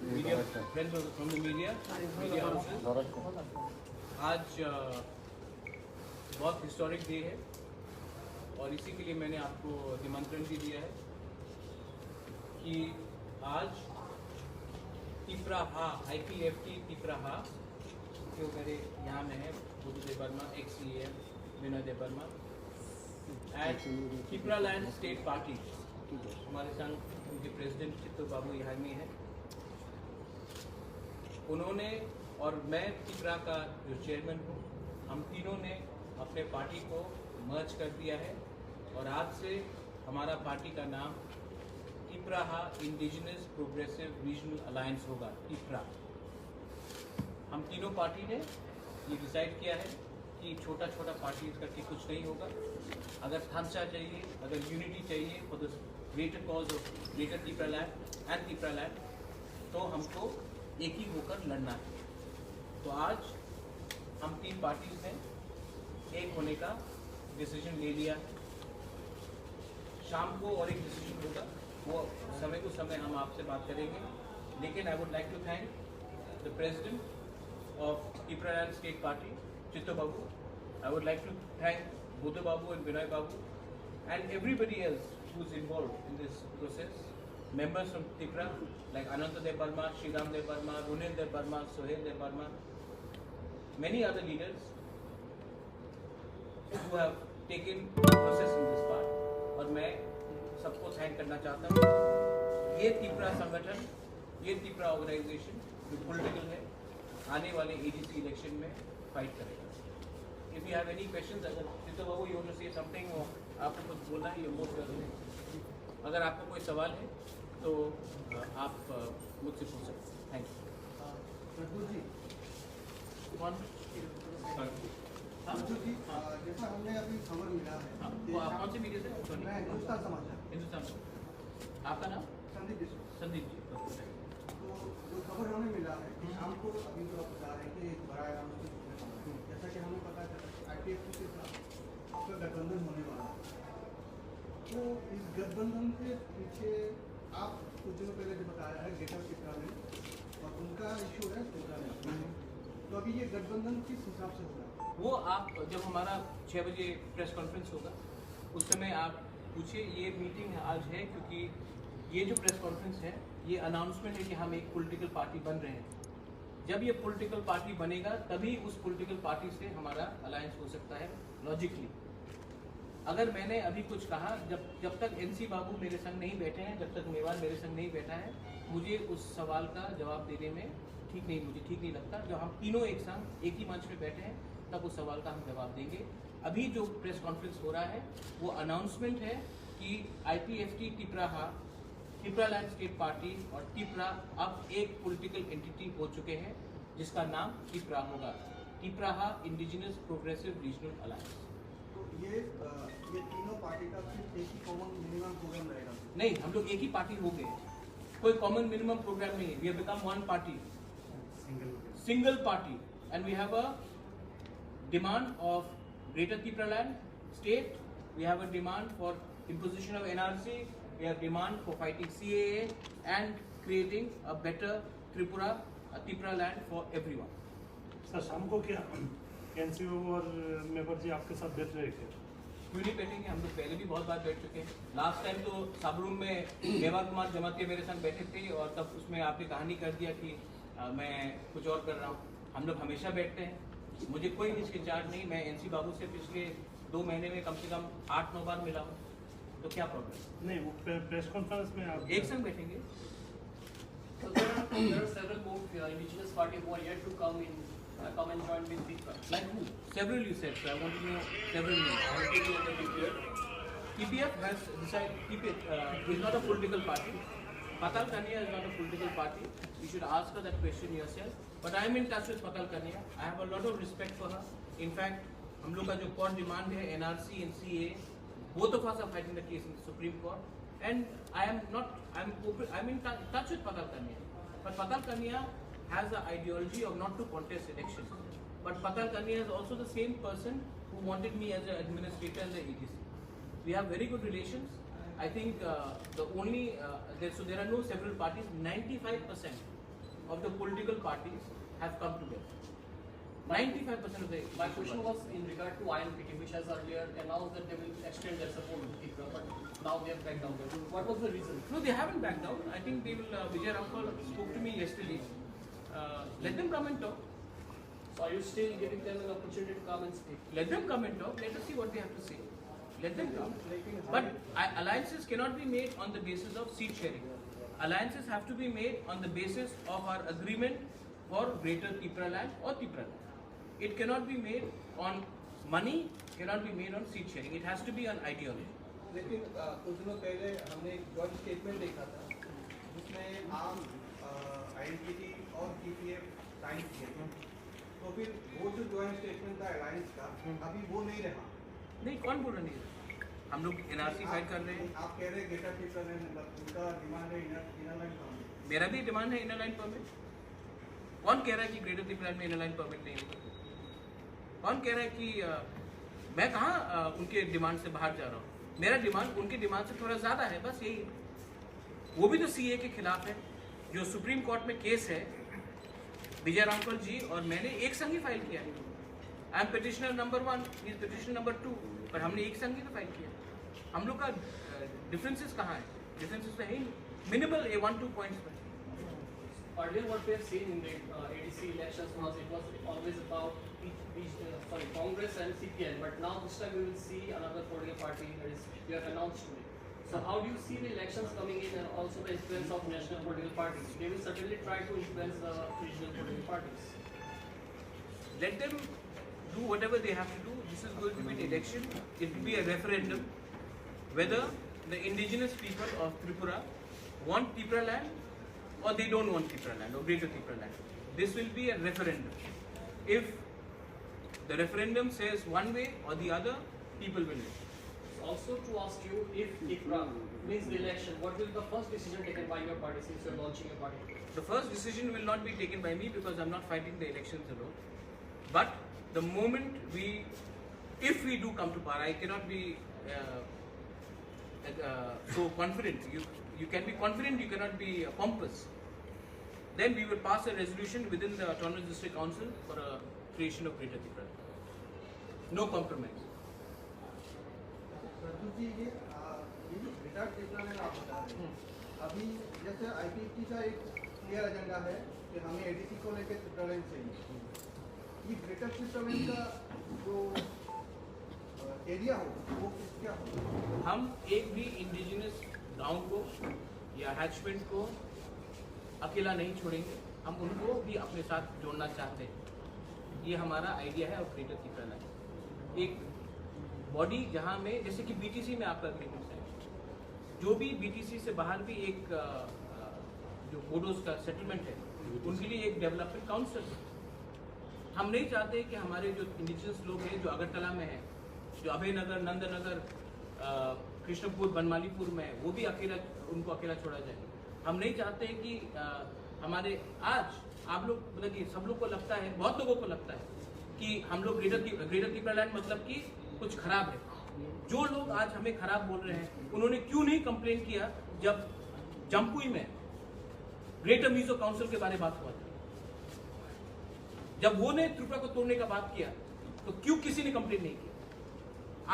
media friends from the media houses. आज बहुत historic day है और इसी के लिए मैंने आपको निमंत्रण भी दिया है कि आज तिपराहा IPFT तिपराहा जो मेरे यहाँ में है बुद्ध देवर्मा XCAM विनय देवर्मा एट तिपरालैंड स्टेट पार्टी। हमारे संघ उनके प्रेसिडेंट चित्तू बाबू यहाँ में है। उन्होंने और मैं तिपरा का जो चेयरमैन हूँ, हम तीनों ने अपने पार्टी को मर्ज कर दिया है और आज से हमारा पार्टी का नाम Tipraha indigenous progressive regional alliance होगा। तिपरा हम तीनों पार्टी ने ये डिसाइड किया है कि छोटा छोटा पार्टीज करके कुछ नहीं होगा। अगर थामचा चाहिए, अगर यूनिटी चाहिए for the greater cause of greater Tipraland and Tipraland, तो हमको एक ही होकर लड़ना है। तो आज हम तीन पार्टीज ने एक होने का डिसीजन ले लिया है। शाम को और एक डिसीजन होगा, वो समय को समय हम आपसे बात करेंगे। लेकिन I would like to thank the president of Tipraland state party Chittu Babu. I would like to thank Buddha Babu and Vinay Babu and everybody else who is involved in this process. Members from Tipra like Ananta Devarma, Shriram Devarma, Runil Devarma, Sohail Devarma, many other leaders who have taken process in this part. और मैं सबको thank करना चाहता हूँ। ये तिपरा संगठन, ये Tipra organisation जो पॉलिटिकल है, आने वाले ADC इलेक्शन में फाइट करेगा। If you have any questions, अगर चित्तू बाबू you want to say something or आपको कुछ बोलना है, ये मोस्ट वेलकम। अगर आपको कोई सवाल है तो आप मुझसे पूछ सकते हैं। Thank you. जी जैसा हमने अभी खबर मिला है, कौन सी मीडिया से? मैं हिंदुस्तान समाचार। हिंदुस्तान। आपका नाम? संदीप देशमुख। संदीप जी। तो जो खबर हमें मिला है कि शाम को अभी जो आप बता रहे हैं कि बड़ा जैसा कि हमें पता चला IPFT के साथ आपका गठबंधन होने वाला है। तो इस गठबंधन के पीछे आप कुछ दिनों पहले जो बताया है ग्रेटर तिपरा में, और उनका इशू है तिपरा में। तो अभी ये गठबंधन किस हिसाब से होगा? वो आप जब हमारा 6 बजे प्रेस कॉन्फ्रेंस होगा उस समय आप पूछिए। ये मीटिंग आज है क्योंकि ये जो प्रेस कॉन्फ्रेंस है ये अनाउंसमेंट है कि हम एक पॉलिटिकल पार्टी बन रहे हैं। जब ये पॉलिटिकल पार्टी बनेगा तभी उस पॉलिटिकल पार्टी से हमारा अलायंस हो सकता है लॉजिकली। अगर मैंने अभी कुछ कहा, जब तक NC बाबू मेरे संग नहीं बैठे हैं, जब तक मेवान मेरे संग नहीं बैठा है, मुझे उस सवाल का जवाब देने में मुझे ठीक नहीं लगता। जब हम तीनों एक संग एक ही मंच पे बैठे हैं तब उस सवाल का हम जवाब देंगे। अभी जो प्रेस कॉन्फ्रेंस हो रहा है वो अनाउंसमेंट है कि IPFT तिपराहा तिपरालैंड स्टेट पार्टी और तिपरा अब एक पॉलिटिकल एंटिटी हो चुके हैं जिसका नाम तिपरा होगा। Tipraha indigenous progressive regional alliance. तो ये तीनों पार्टी का सिर्फ एक ही कॉमन मिनिमम प्रोग्राम रहेगा? नहीं, हम लोग एक ही पार्टी हो गए। कोई कॉमन मिनिमम प्रोग्राम नहीं है। We have become one party, single party, and we have a demand of greater Tipraland state. We have a demand for imposition of NRC. We have demand for fighting CAA and creating a better Tripura, Tipra land for everyone. Sir शाम को क्या NCO और member जी आपके साथ बैठ रहे थे? क्यों नहीं बैठेंगे? हम लोग पहले भी बहुत बार बैठ चुके हैं। लास्ट टाइम तो सब रूम में मेवा कुमार जमातिया मेरे संग बैठे थे और तब उसमें आपने कहानी कर दिया कि मैं कुछ और कर रहा हूँ। हम लोग हमेशा बैठते हैं, मुझे कोई हिचकिचाहट नहीं। मैं NC बाबू से पिछले 2 महीने में कम से कम 8-9 बार मिला हूँ, तो क्या प्रॉब्लम? नहीं, वो प्रेस कॉन्फ्रेंस में आप एक संग बैठेंगे। So there are several more indigenous party who are yet to come and join with Tipra. Like who? Several you said, so I want to know several names. I will give you the detail. TPF has decided, TPF is not a political party. Patal Kania is not a political party. You should ask her that question yourself. But I am in touch with Patal Kania. I have a lot of respect for her. In fact, हम लोग का जो court demand है NRC and CAA, both of us are fighting the case in the Supreme Court, and I'm in touch with Patal Kania. But Patal Kania has the ideology of not to contest elections. But Patal Kania is also the same person who wanted me as an administrator in the ADC. We have very good relations. I think the only there are no several parties. 95% of the political parties have come together. 95% of the. My question was in regard to INPT, which has earlier announced that they will extend their support to TIPRA, but now they have backed down. What was the reason? No, they haven't backed down. I think they will. Vijay Rampal spoke to me yesterday. Let them come and talk. So are you still giving them an opportunity to come and speak? Let them come and talk. Let us see what they have to say. Let them come. But alliances cannot be made on the basis of seat sharing. Alliances have to be made on the basis of our agreement for Greater Tipra land or Tipra land. It cannot be made on money, cannot be made on seat sharing. It has to be on ideology. लेकिन कुछ दिनों पहले हमने एक joint statement देखा था जिसमें आम आईएनपीटी और टीपीएफ साइन किए थे, तो फिर वो जो जॉइंट स्टेटमेंट था अलायंस का अभी वो नहीं रहा। नहीं, कौन बोल रहा नहीं है? हम लोग एनआरसी फाइट कर रहे हैं। आप कह रहे हैं ग्रेटर टिप्रा लैंड उनका डिमांड है इनर लाइन परमिट। मेरा भी डिमांड है इनर लाइन परमिट। कौन कह रहा है कि ग्रेटर टिप्रा में इनर लाइन परमिट नहीं होगा? कौन कह रहा है कि मैं कहाँ उनके डिमांड से बाहर जा रहा हूँ? मेरा डिमांड उनके डिमांड से थोड़ा ज्यादा है, बस यही है। वो भी तो सीए के खिलाफ है। जो सुप्रीम कोर्ट में केस है, विजय रामपाल जी और मैंने एक संग ही फाइल किया है। I am petitioner number 1, he is petitioner number 2, पर हमने एक संग ही तो फाइल किया। हम लोग का डिफरेंसेस कहाँ है? डिफरेंसेस तो है ही मिनिमल 1-2 पॉइंट्स पर। Earlier, what we have seen in the ADC elections was it was always about Congress and CPI, but now this time we will see another political party that is you have announced today. So how do you see the elections coming in and also the influence of national political parties? They will certainly try to influence the regional political parties. Let them do whatever they have to do. This is going to be an election. It will be a referendum whether the indigenous people of Tripura want Tipra land or they don't want Tipra land or Greater Tipra land. This will be a referendum. If the referendum says one way or the other, people will win. Also to ask you, if TIPRA wins the election, what will be the first decision taken by your party since you are launching your party? The first decision will not be taken by me because I'm not fighting the elections alone. But the moment if we do come to power, I cannot be so confident. You can be confident, you cannot be pompous. Then we will pass a resolution within the Autonomous District Council for a creation of Greater Tipra. No compromise. Pradyot ji, ये जो greater Tipra land आप बता रहे हैं, अभी जैसे IPT का एक क्लियर एजेंडा है कि हमें एडीसी को लेकर टिप्रा लैंड चाहिए। ये ग्रेटर टिप्रा लैंड का जो एरिया हो वो क्या हो? हम एक भी इंडिजिनस गांव को या हैचमेंट को अकेला नहीं छोड़ेंगे। हम उनको भी अपने साथ जोड़ना चाहते हैं। ये हमारा आइडिया है और ग्रेटर टिप्रा लैंड एक बॉडी जहां में, जैसे कि बीटीसी में आपका एग्रीमेंट है, जो भी बीटीसी से बाहर भी एक जो बोडोज का सेटलमेंट है उनके लिए एक डेवलपमेंट काउंसिल है। हम नहीं चाहते कि हमारे जो इंडिजिनस लोग हैं जो अगरतला में है, जो अभय नगर, नंदनगर, कृष्णपुर, बनमालीपुर में है, वो भी उनको अकेला छोड़ा जाए। हम नहीं चाहते कि हमारे आज आप लोग मतलब कि सब लोग को लगता है, बहुत लोगों को लगता है कि हम लोग ग्रेटर टिप्रा लैंड मतलब कि कुछ खराब है। जो लोग आज हमें खराब बोल रहे हैं उन्होंने क्यों नहीं कंप्लेन किया जब जमपुई में ग्रेटर मिजो काउंसिल के बारे में बात हुआ था? जब वो ने त्रिपुरा को तोड़ने का बात किया तो क्यों किसी ने कंप्लेन नहीं किया?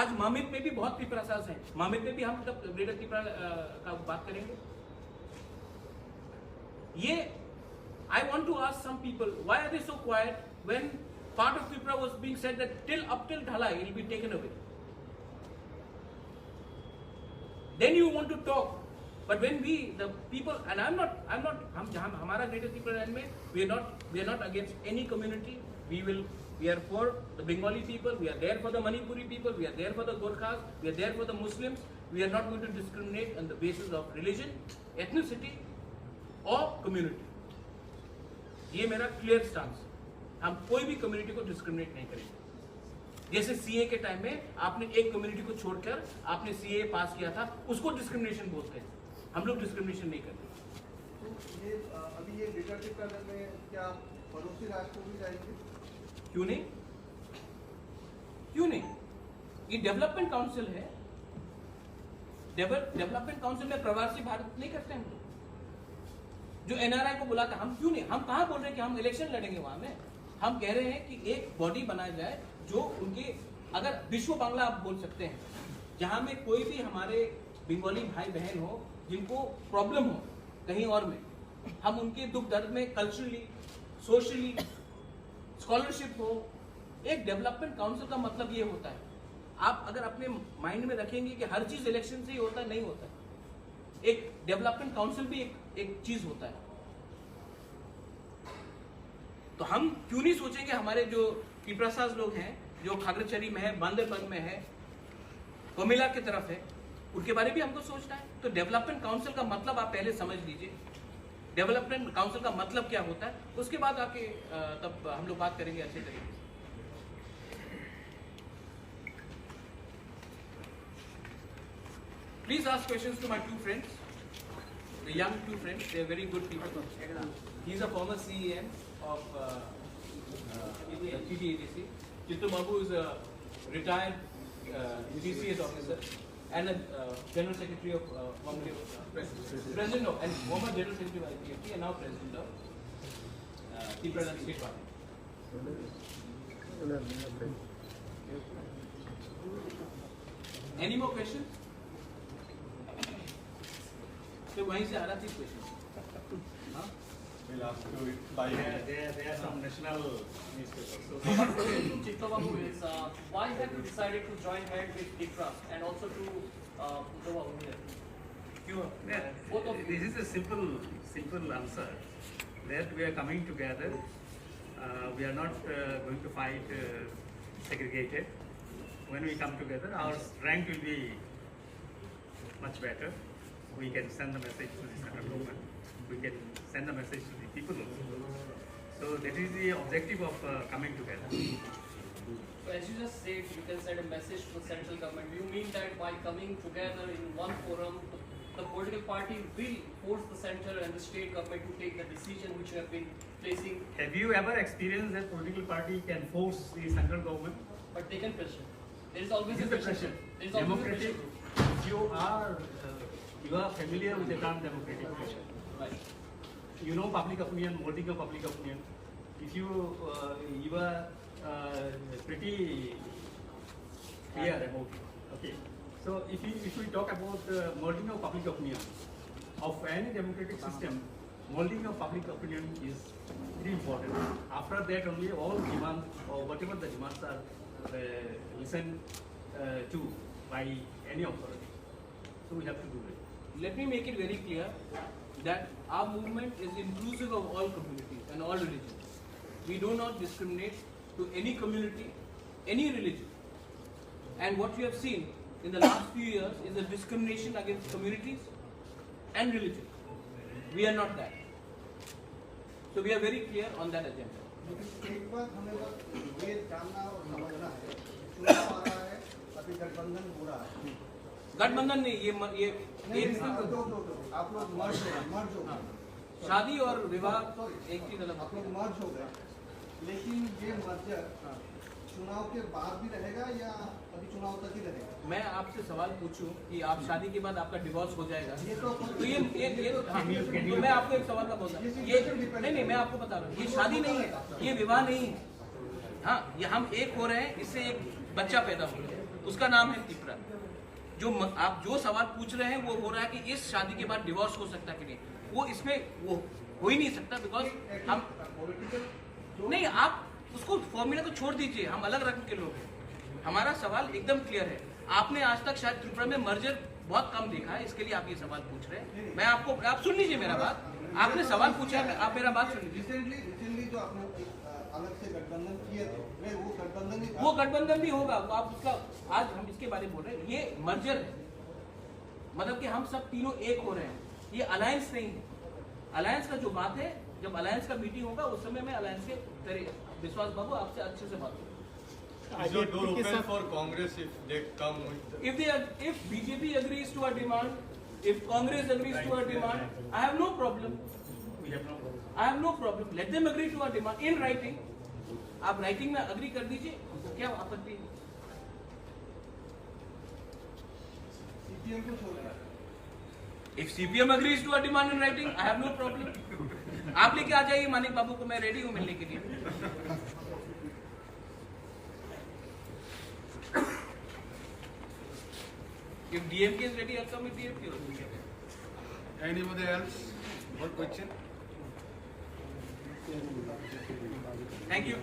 आज मामित में भी बहुत टिप्रा साज हैं, मामित में भी हम तब ग्रेटर टिप्रा का बात करेंगे। ये I want to ask some people, why are they so quiet when part of Tripura was being said that up till Dhalai it will be taken away? Then you want to talk, but when the people, and I'm not, हमारा Greater Tripura land में we are not against any community. We are for the Bengali people, we are there for the Manipuri people, we are there for the Gorkhas, we are there for the Muslims. We are not going to discriminate on the basis of religion, ethnicity or community. ये मेरा clear stance है। हम कोई भी community को discriminate नहीं करेंगे। जैसे सीए के टाइम में आपने एक कम्युनिटी को छोड़कर आपने सीए पास किया था, उसको डिस्क्रिमिनेशन बोलते हैं। हम लोग डिस्क्रिमिनेशन नहीं करते। तो ये अभी ये ग्रेटर टिप्रा लैंड में क्या पड़ोसी राष्ट्र को भी जाएंगे? क्यों नहीं? क्यों नहीं? ये डेवलपमेंट काउंसिल है। डेवलपमेंट काउंसिल में प्रवासी भारत नहीं करते हम लोग, जो एनआरआई को बुलाते हम क्यों नहीं, हम कहाँ बोल रहे हैं कि हम इलेक्शन लड़ेंगे वहां में, हम कह रहे हैं कि एक बॉडी बनाया जाए जो उनके, अगर विश्व बांग्ला आप बोल सकते हैं, जहां में कोई भी हमारे बंगाली भाई बहन हो जिनको प्रॉब्लम हो कहीं और में, हम उनके दुख दर्द में कल्चरली, सोशली, स्कॉलरशिप हो। एक डेवलपमेंट काउंसिल का मतलब ये होता है, आप अगर अपने माइंड में रखेंगे कि हर चीज इलेक्शन से ही होता है, नहीं होता है। एक डेवलपमेंट काउंसिल भी एक चीज होता है। तो हम क्यों नहीं सोचेंगे हमारे जो पिपरासाज लोग हैं, जो खागरचरी में है, बांदेरबन में है, कोमिला की तरफ है, उनके बारे में भी हमको सोचना है। तो डेवलपमेंट काउंसिल का मतलब आप पहले समझ लीजिए, डेवलपमेंट काउंसिल का मतलब क्या होता है, उसके बाद आके तब हम लोग बात करेंगे अच्छे तरीके से। Please ask questions to my two friends, the young two friends. They are very good people. He is a former CEM of TTADC. Chittu Babu is a retired GCS officer and a General Secretary of President of, and former General Secretary of IPFT and now President of Tripura State Party. Any more questions? तो वहीं से आ रहा थी question. We'll ask you by there are some national newspapers. So So my question to Chittu Babu is, why have you decided to join hand with Tripura and also to Jova here? Both of you. this is a simple answer. That we are coming together. We are not going to fight segregated. When we come together, our strength will be much better. We can send the message to the central government. We can send the message to the people also. So that is the objective of coming together. So as you just said, you can send a message to the central government. Do you mean that by coming together in one forum, the political party will force the center and the state government to take the decision which you have been placing, Have you ever experienced that political party can force the central government? but they can pressure? There is always This a is the pressure. pressure. There is always a Democratic. pressure. You are familiar with the term democratic pressure. Right. You know public opinion, molding of public opinion. If you are pretty clear about it. Okay. So if we talk about molding of public opinion of any democratic system, molding of public opinion is very important. After that only all demands or whatever the demands are listened to by any authority. So we have to do it. Let me make it very clear that our movement is inclusive of all communities and all religions. We do not discriminate to any community, any religion. And what we have seen in the last few years is a discrimination against communities and religion. We are not that. So we are very clear on that agenda. लेकिन एक बात हमें बस ये जानना और समझना है, चुनाव आ रहा है, अभी गठबंधन हो रहा है। गठबंधन नहीं, ये नहीं, आप लोग मर्ज हो गए। शादी और विवाह एक चीज अलग। आप लोग मर्ज हो गए, लेकिन ये मर्जर चुनाव के बाद भी रहेगा या अभी चुनाव तक ही रहेगा? मैं आपसे सवाल पूछूं कि आप शादी के बाद आपका डिवोर्स हो जाएगा, ये तो हाँ, तो मैं आपको एक सवाल का बोल रहा हूँ, ये नहीं मैं आपको बता रहा हूँ, ये शादी नहीं है, ये विवाह नहीं है। हाँ, ये हम एक हो रहे हैं, इससे एक बच्चा पैदा हो रहा है, उसका नाम है त्रिपुरा। जो आप जो सवाल पूछ रहे हैं वो हो रहा है कि इस शादी के बाद डिवोर्स हो सकता है कि नहीं, वो इसमें वो हो ही नहीं सकता, बिकॉज हम नहीं, आप उसको फॉर्मूला को छोड़ दीजिए, हम अलग रंग के लोग हैं। हमारा सवाल एकदम क्लियर है। आपने आज तक शायद त्रिपुरा में मर्जर बहुत कम देखा है, इसके लिए आप ये सवाल पूछ रहे हैं। मैं आपको, आप सुन लीजिए मेरा बात, आपने सवाल पूछा है, आप मेरा बात सुन लीजिए। रिसेंटली जो आपने अलग से गठबंधन किए थे, वो गठबंधन ही था। वो गठबंधन भी होगा, तो आप उसका, आज हम इसके बारे में बोल रहे हैं, ये मर्जर है, मतलब कि हम सब तीनों एक हो रहे हैं, ये अलायंस नहीं है। अलायंस का जो बात है, जब अलायंस का मीटिंग होगा उस समय में अलायंस के तेरे विश्वास बाबू आपसे अच्छे से बात करें। Is your door open for Congress if they come with the... If BJP agrees to our demand, if Congress agrees to our demand, I have no problem. We have no problem. I have no problem. Let them agree to our demand in writing. आप writing में agree कर दीजिए, क्या आपत्ति है? CPM को छोड़ दिया। If CPM agrees to a demand in writing, I have no problem. आप लेके आ जाइए मानिक बाबू को, मैं रेडी हूँ मिलने के लिए. If DMK is ready, I'll come with DMK. Anybody else? One question? Thank you.